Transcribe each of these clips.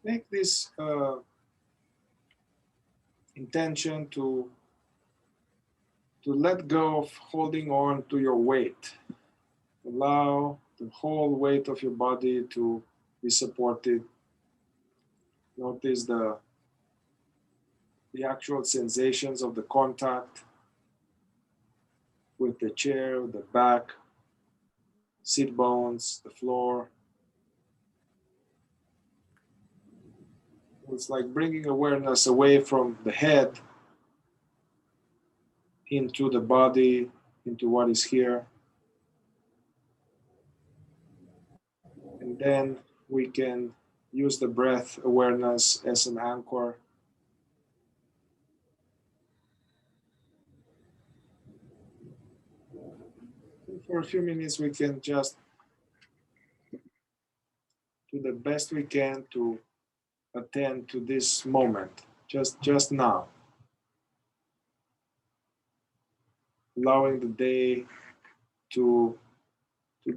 make this intention to let go of holding on to your weight. Allow the whole weight of your body to be supported. Notice the actual sensations of the contact with the chair, the back, seat bones, the floor. It's like bringing awareness away from the head into the body, into what is here. And then we can use the breath awareness as an anchor. And for a few minutes, we can just do the best we can to attend to this moment, just now. Allowing the day to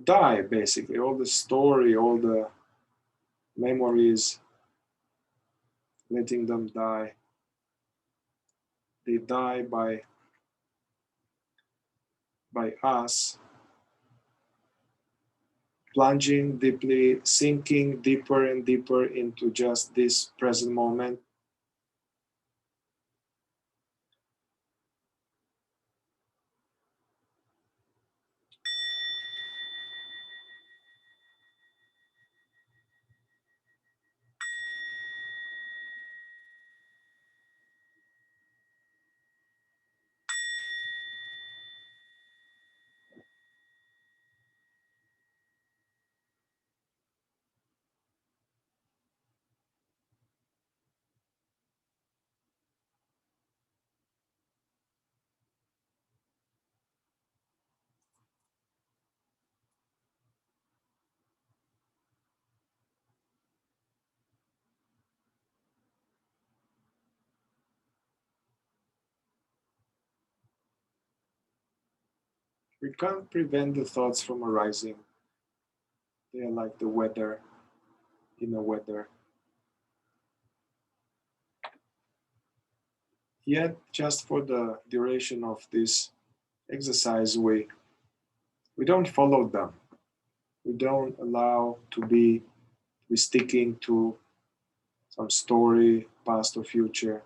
die, basically. All the story, all the memories, letting them die. They die by us plunging deeply, sinking deeper and deeper into just this present moment. We can't prevent the thoughts from arising. They are like the weather in the weather. Yet, just for the duration of this exercise, we don't follow them. We don't allow to be sticking to some story, past or future.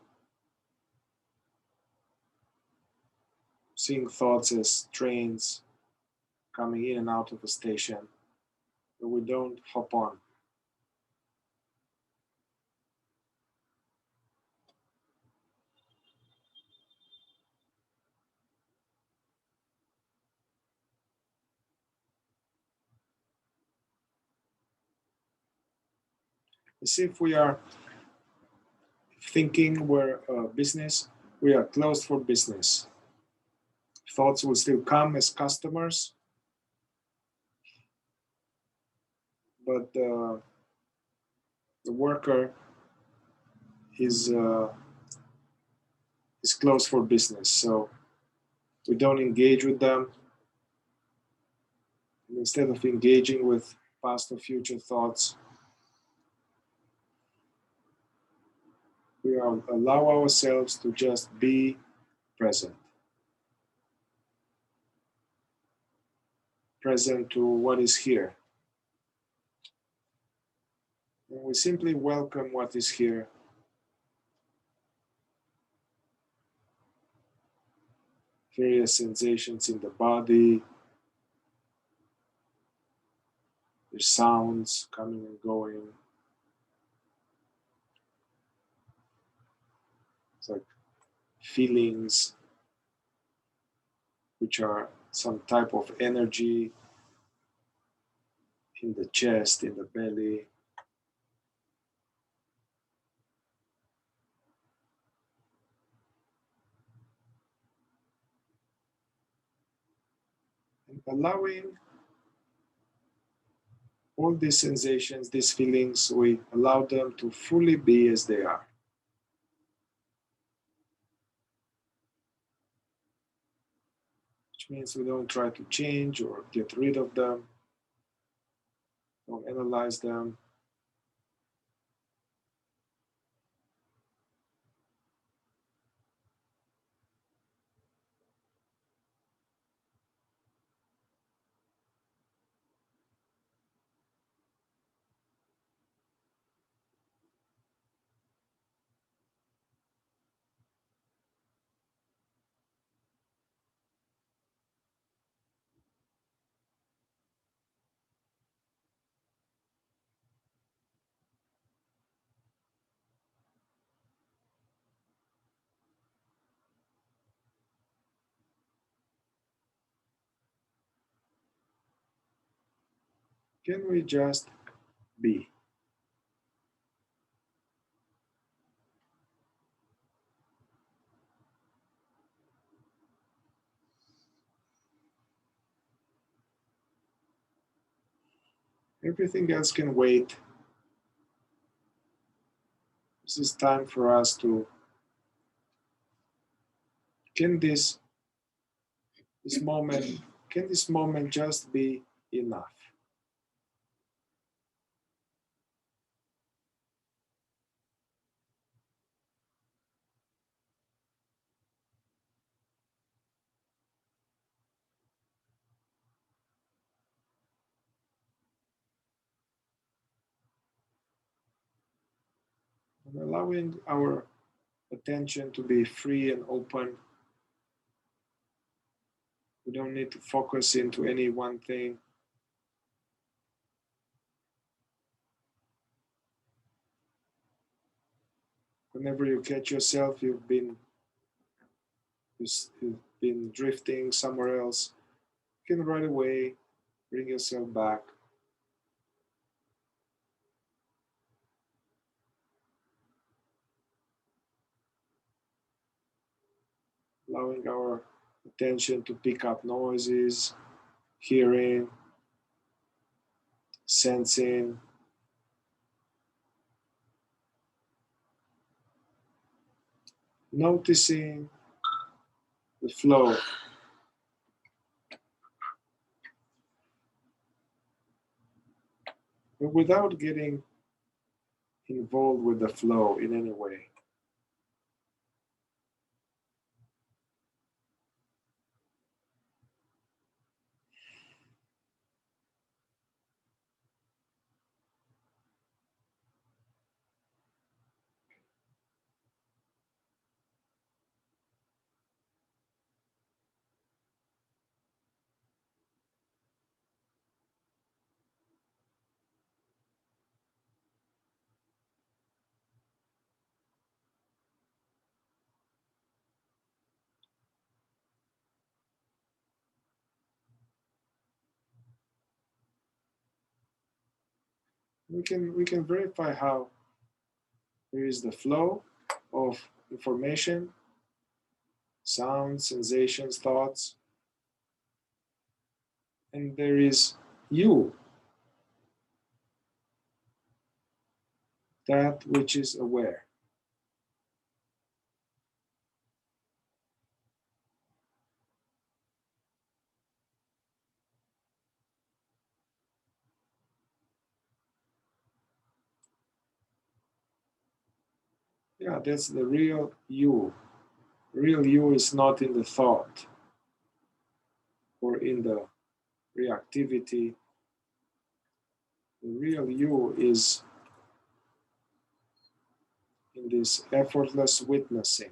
Seeing thoughts as trains coming in and out of a station, but we don't hop on. As if we are thinking we're a business, we are closed for business. Thoughts will still come as customers, but the worker is closed for business. So we don't engage with them. And instead of engaging with past or future thoughts, we allow ourselves to just be present. Present to what is here. And we simply welcome what is here. Various sensations in the body. There's sounds coming and going. It's like feelings, which are some type of energy in the chest, in the belly. And allowing all these sensations, these feelings, we allow them to fully be as they are. Which means we don't try to change or get rid of them, don't analyze them. Can we just be? Everything else can wait. This is time for us to, can this moment, can this moment just be enough? And allowing our attention to be free and open. We don't need to focus into any one thing. Whenever you catch yourself, you've been drifting somewhere else, you can right away bring yourself back. Allowing our attention to pick up noises, hearing, sensing, noticing the flow. But without getting involved with the flow in any way. We can verify how there is the flow of information, sounds, sensations, thoughts, and there is you, that which is aware. Yeah, that's the real you. Real you is not in the thought or in the reactivity. The real you is in this effortless witnessing,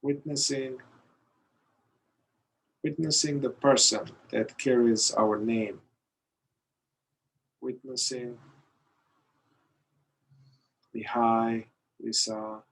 witnessing the person that carries our name, witnessing Mihai, Lisa,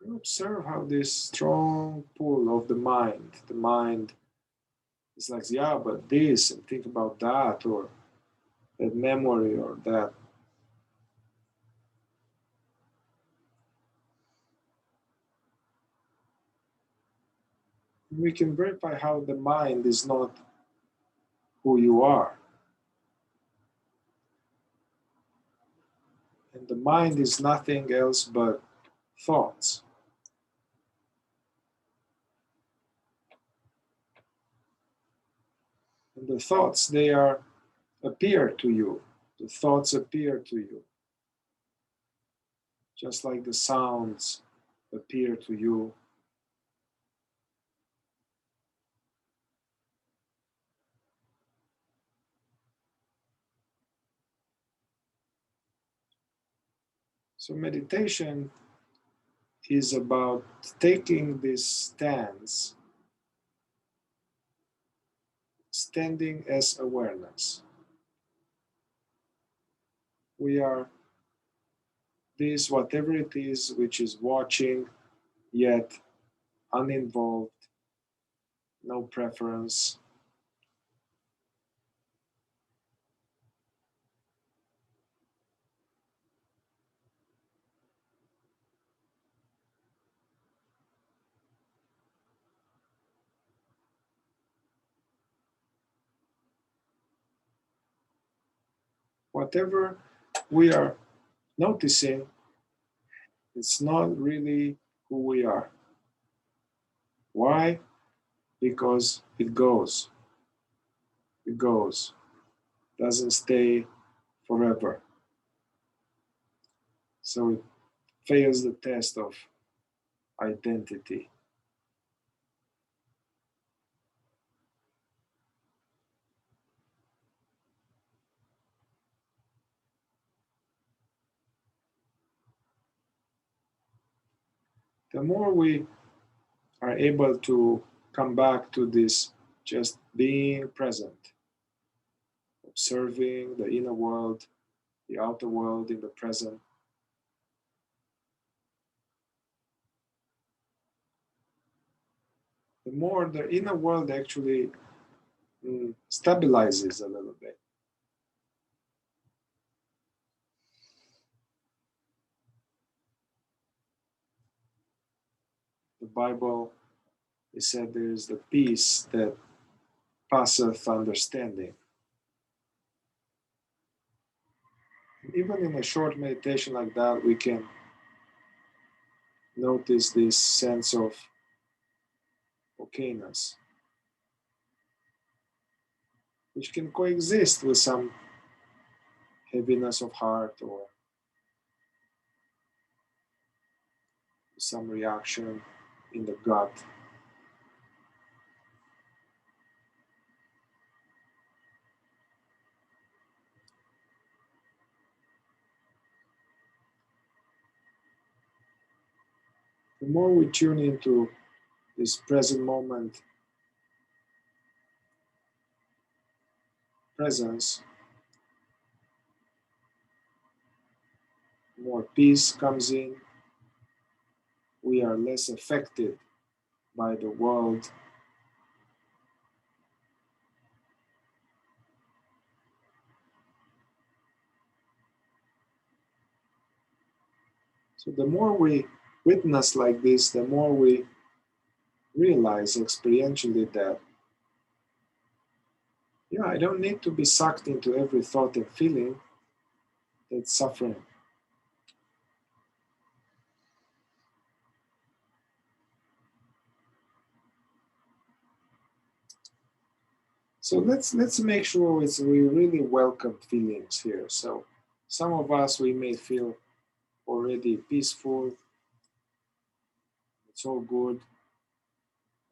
and observe how this strong pull of the mind is like, yeah, but this, and think about that, or that memory, or that. We can verify how the mind is not who you are. And the mind is nothing else but thoughts. And the thoughts, they are appear to you. The thoughts appear to you. just like the sounds appear to you. So meditation is about taking this stance, standing as awareness. We are this, whatever it is, which is watching, yet uninvolved, no preference. Whatever we are noticing, it's not really who we are. Why? Because it goes. It goes. Doesn't stay forever. So it fails the test of identity. The more we are able to come back to this just being present, observing the inner world, the outer world in the present, the more the inner world actually stabilizes a little bit. The Bible, it said there is the peace that passeth understanding. Even in a short meditation like that, we can notice this sense of okayness, which can coexist with some heaviness of heart or some reaction in the gut. The more we tune into this present moment presence, more peace comes in. We are less affected by the world. So the more we witness like this, the more we realize experientially that, yeah, I don't need to be sucked into every thought and feeling that's suffering. So let's make sure we really welcome feelings here. So some of us, we may feel already peaceful, it's all good,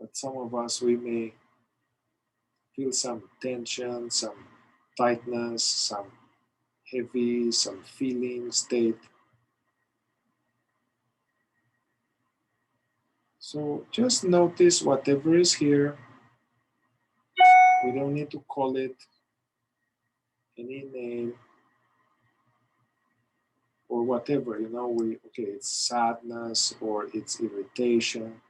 but some of us, we may feel some tension, some tightness, some heavy, some feeling state. So just notice whatever is here. We don't need to call it any name or whatever, okay, it's sadness or it's irritation.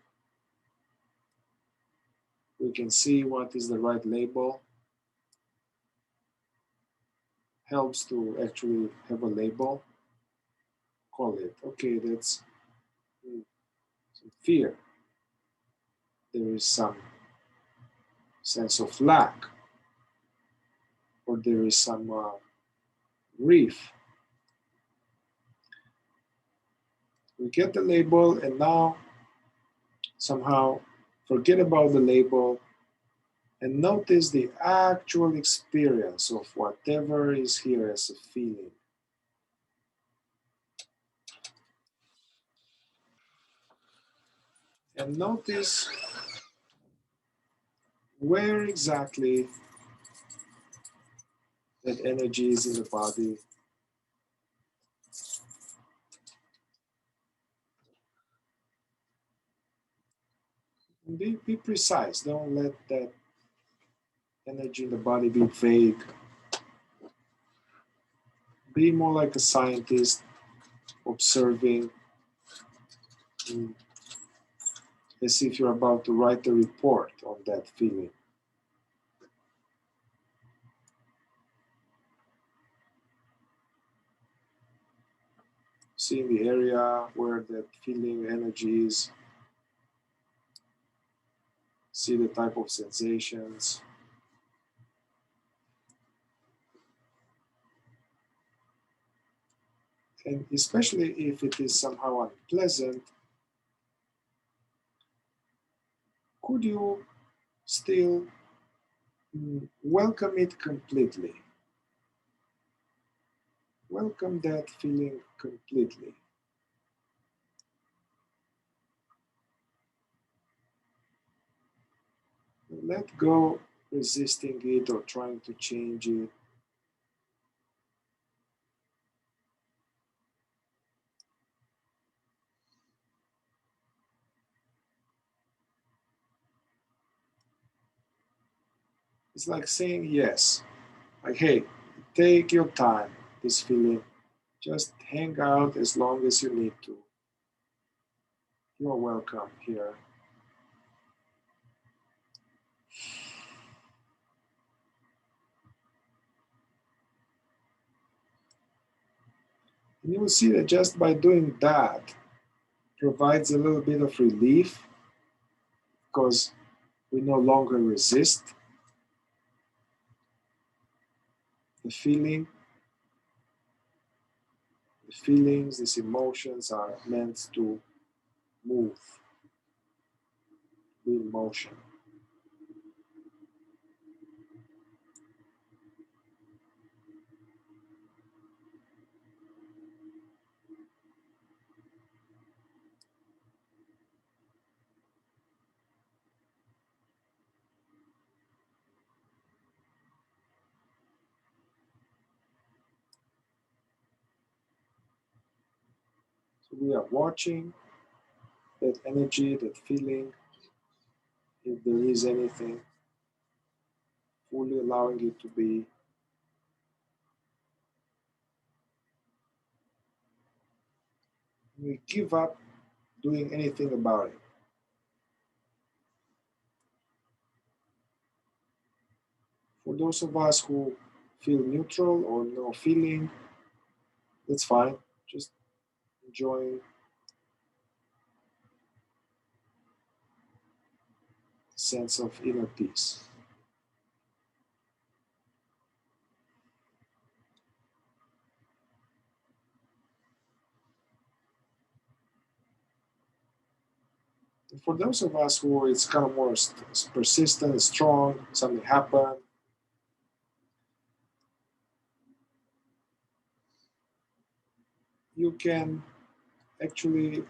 We can see what is the right label. Helps to actually have a label. Call it, okay, that's some fear. There is some sense of lack, or there is some grief. We get the label and now somehow forget about the label and notice the actual experience of whatever is here as a feeling. And notice where exactly that energy is in the body. And be precise. Don't let that energy in the body be vague. Be more like a scientist observing, as if you're about to write a report on that feeling. See the area where that feeling energy is. See the type of sensations. And especially if it is somehow unpleasant, could you still welcome it completely? Welcome that feeling completely. Let go resisting it or trying to change it. It's like saying yes. Like, hey, take your time, this feeling. Just hang out as long as you need to. You're welcome here. And you will see that just by doing that provides a little bit of relief because we no longer resist the feeling. The feelings, these emotions are meant to move, be in motion. So we are watching that energy, that feeling, if there is anything, fully allowing it to be. We give up doing anything about it. For those of us who feel neutral or no feeling, that's fine. Just enjoying the sense of inner peace. And for those of us who it's kind of more persistent, strong, something happened, you can actually,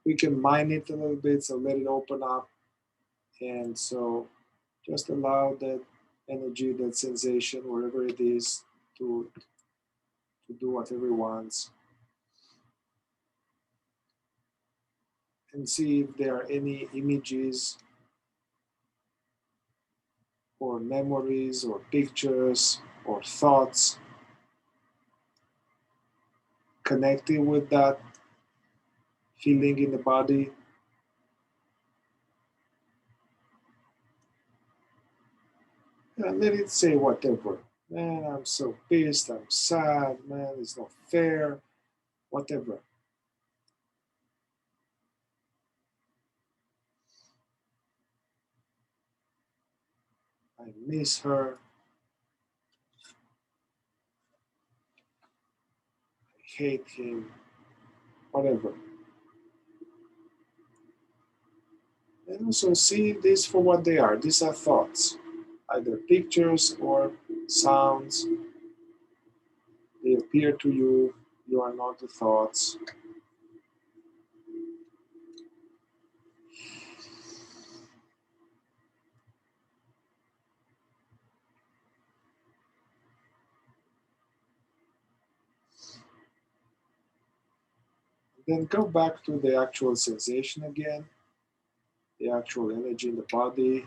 we can mine it a little bit, so let it open up. And so just allow that energy, that sensation, wherever it is, to do whatever it wants. And see if there are any images or memories or pictures or thoughts connected with that feeling in the body. And let it say whatever. Man, I'm so pissed, I'm sad, man, it's not fair, whatever. I miss her, I hate him, whatever. And also see this for what they are. These are thoughts, either pictures or sounds. They appear to you, you are not the thoughts. Then go back to the actual sensation again, the actual energy in the body.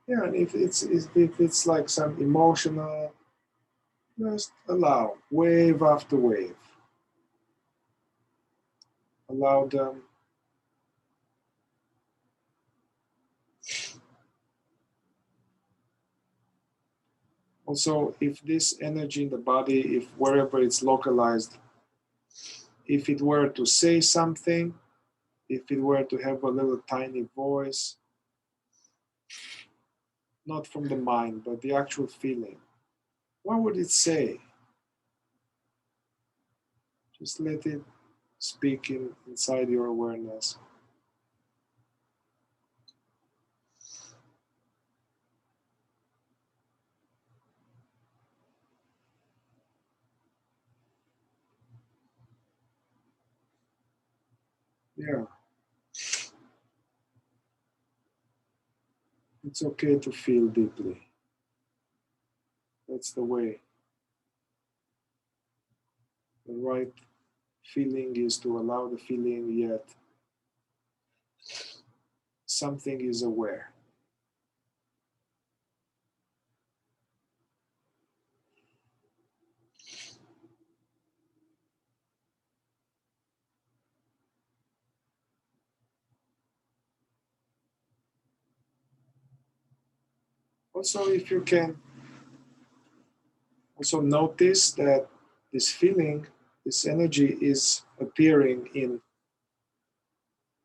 Yeah, and if it's like some emotional, just allow wave after wave. Allow them. Also, if this energy in the body, if wherever it's localized, if it were to say something, if it were to have a little tiny voice, not from the mind, but the actual feeling, what would it say? Just let it speak inside your awareness. Yeah, it's okay to feel deeply. That's the way. The right feeling is to allow the feeling, yet something is aware. Also, if you can also notice that this feeling, this energy is appearing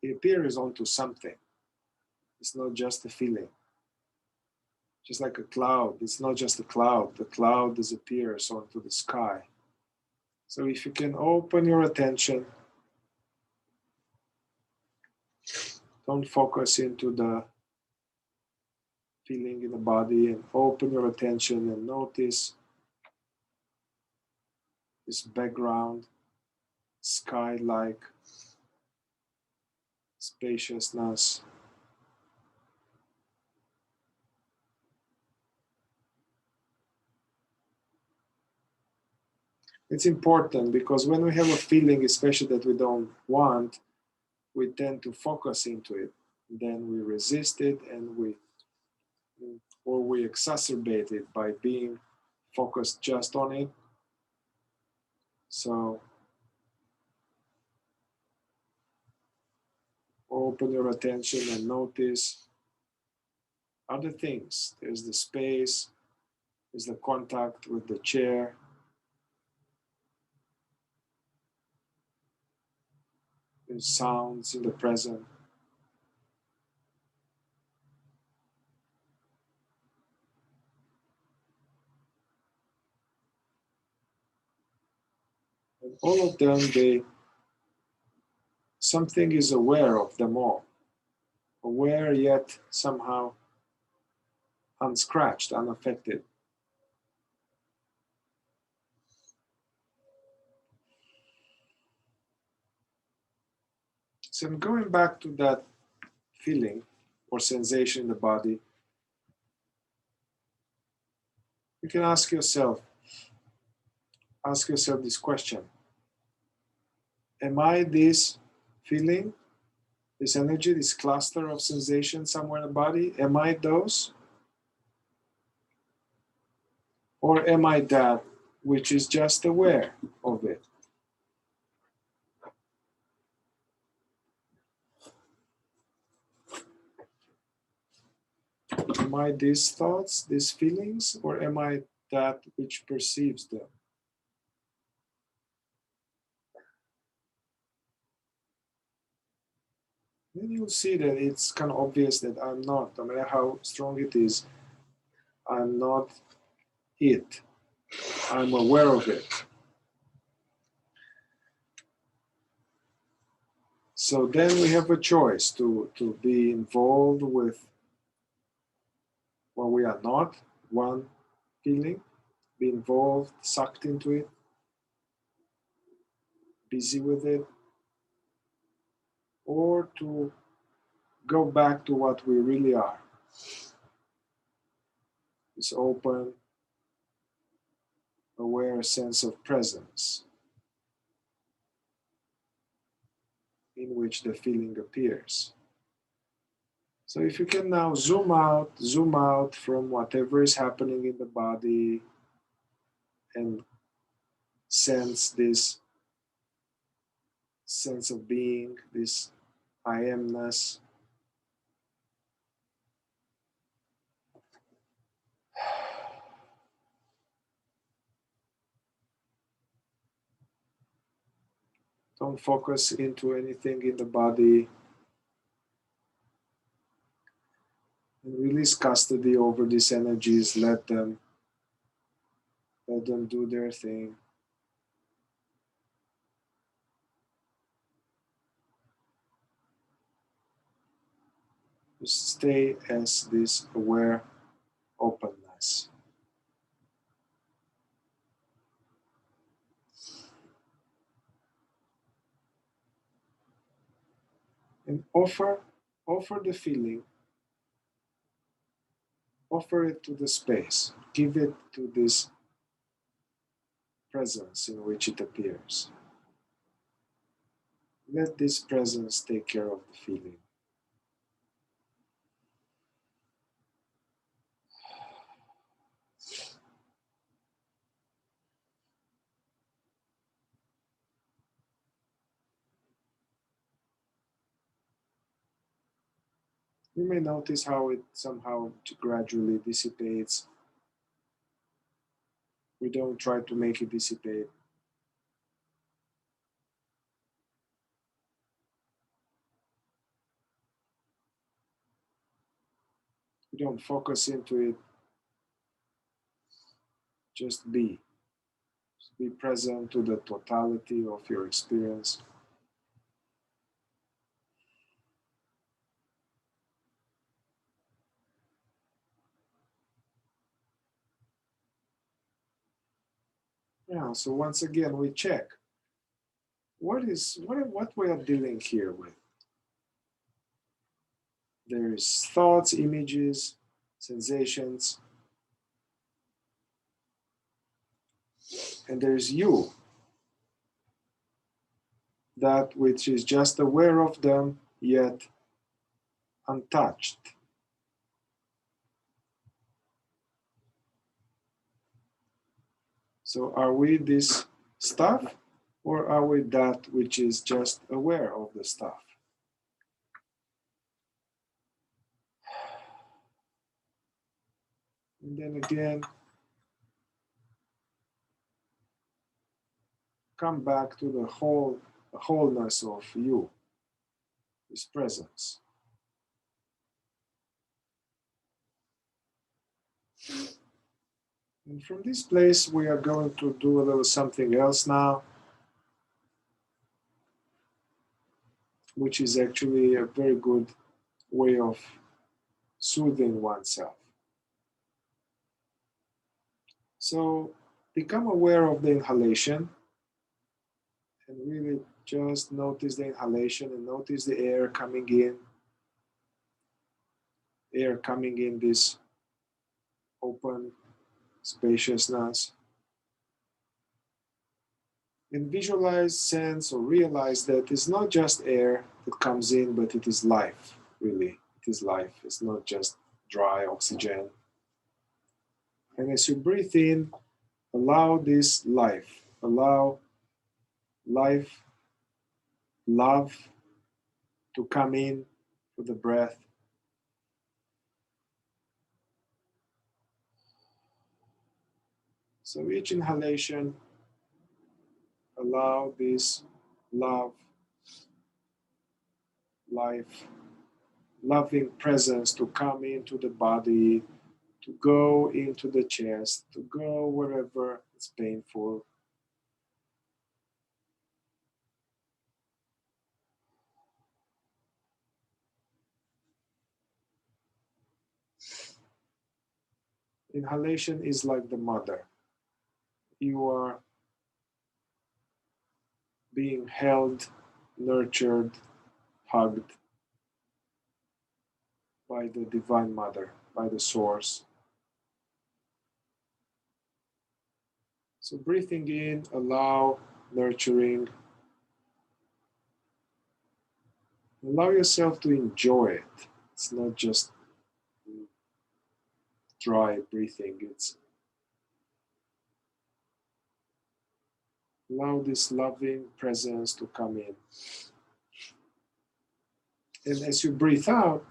it appears onto something. It's not just a feeling. Just like a cloud, it's not just a cloud. The cloud disappears onto the sky. So if you can open your attention, don't focus into the feeling in the body, and open your attention and notice this background, sky-like spaciousness. It's important because when we have a feeling, especially that we don't want, we tend to focus into it. Then we resist it, and we exacerbate it by being focused just on it. So open your attention and notice other things. There's the space, there's the contact with the chair, there's sounds in the present. And all of them, something is aware of them all. Aware yet somehow unscratched, unaffected. So I'm going back to that feeling or sensation in the body. You can ask yourself this question. Am I this feeling, this energy, this cluster of sensation somewhere in the body? Am I those? Or am I that which is just aware of it? Am I these thoughts, these feelings, or am I that which perceives them? Then you'll see that it's kind of obvious that I'm not, no matter how strong it is, I'm not it. I'm aware of it. So then we have a choice to be involved with what we are not, one feeling, be involved, sucked into it, busy with it, or to go back to what we really are. It's open, aware sense of presence in which the feeling appears. So if you can now zoom out from whatever is happening in the body and sense this sense of being, this I amness. Don't focus into anything in the body and release custody over these energies. Let them do their thing. Just stay as this aware openness. And offer the feeling, offer it to the space, give it to this presence in which it appears. Let this presence take care of the feeling. You may notice how it somehow gradually dissipates. We don't try to make it dissipate. We don't focus into it. Just be. Just be present to the totality of your experience. Yeah, so once again we check what we are dealing here with. There's thoughts, images, sensations, and there's you, that which is just aware of them yet untouched. So are we this stuff, or are we that which is just aware of the stuff? And then again, come back to the wholeness of you, this presence. And from this place, we are going to do a little something else now, which is actually a very good way of soothing oneself. So become aware of the inhalation and really just notice the inhalation and notice the air coming in this open spaciousness. And visualize, sense, or realize that it's not just air that comes in, but it is life, really. It is life. It's not just dry oxygen. And as you breathe in, allow this life, allow life, love to come in for the breath. So each inhalation, allow this love, life, loving presence to come into the body, to go into the chest, to go wherever it's painful. Inhalation is like the mother. You are being held, nurtured, hugged by the Divine Mother, by the Source. So breathing in, allow, nurturing. Allow yourself to enjoy it. It's not just dry breathing. It's allow this loving presence to come in. And as you breathe out,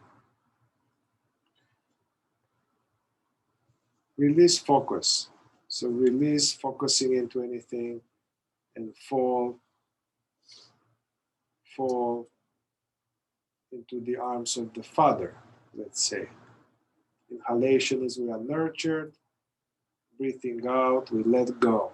release focus. So release focusing into anything and fall into the arms of the Father, let's say. Inhalation is we are nurtured. Breathing out, we let go.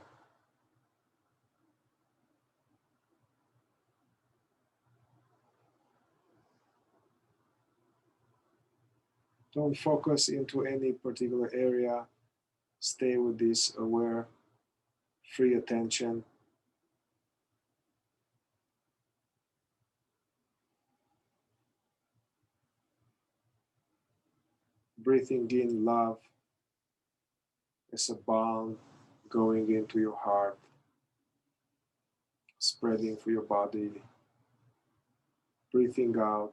Don't focus into any particular area. Stay with this aware, free attention. Breathing in love as a balm going into your heart, spreading through your body. Breathing out,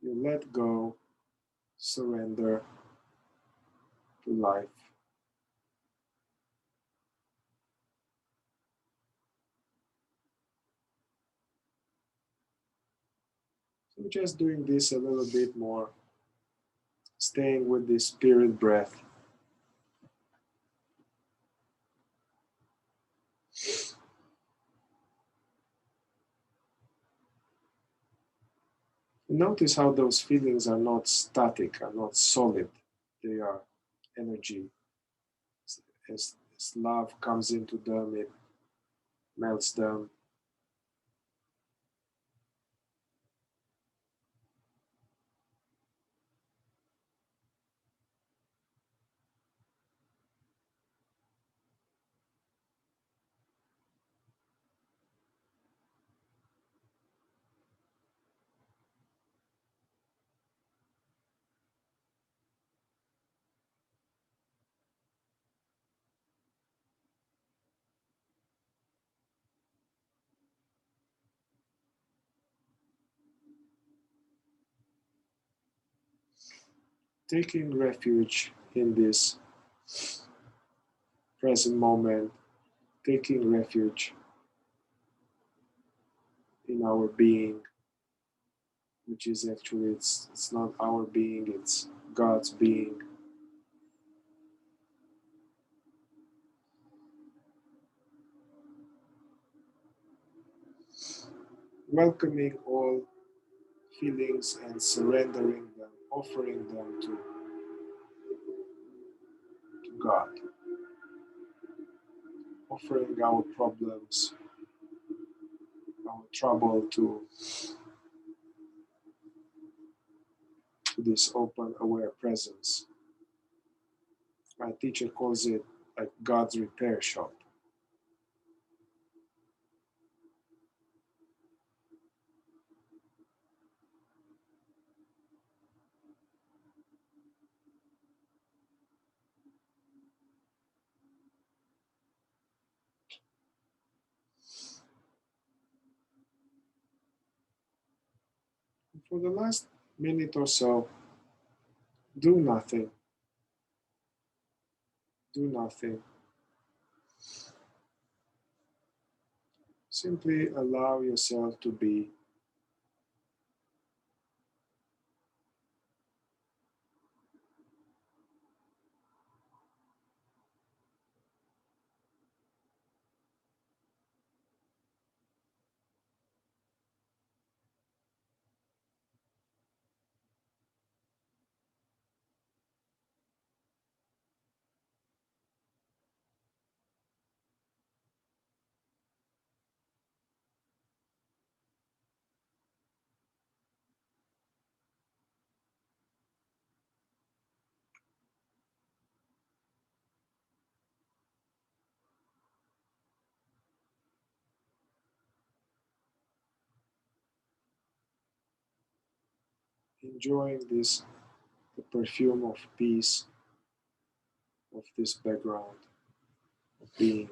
you let go, surrender to life. So just doing this a little bit more, staying with this spirit breath. Notice how those feelings are not static, are not solid. They are energy. As love comes into them, it melts them. Taking refuge in this present moment, taking refuge in our being, which is actually, it's not our being, it's God's being. Welcoming all feelings and surrendering them, offering them to God, offering our problems, our trouble to this open, aware presence. My teacher calls it like God's repair shop. For the last minute or so, do nothing. Do nothing. Simply allow yourself to be. Enjoying this, the perfume of peace of this background. being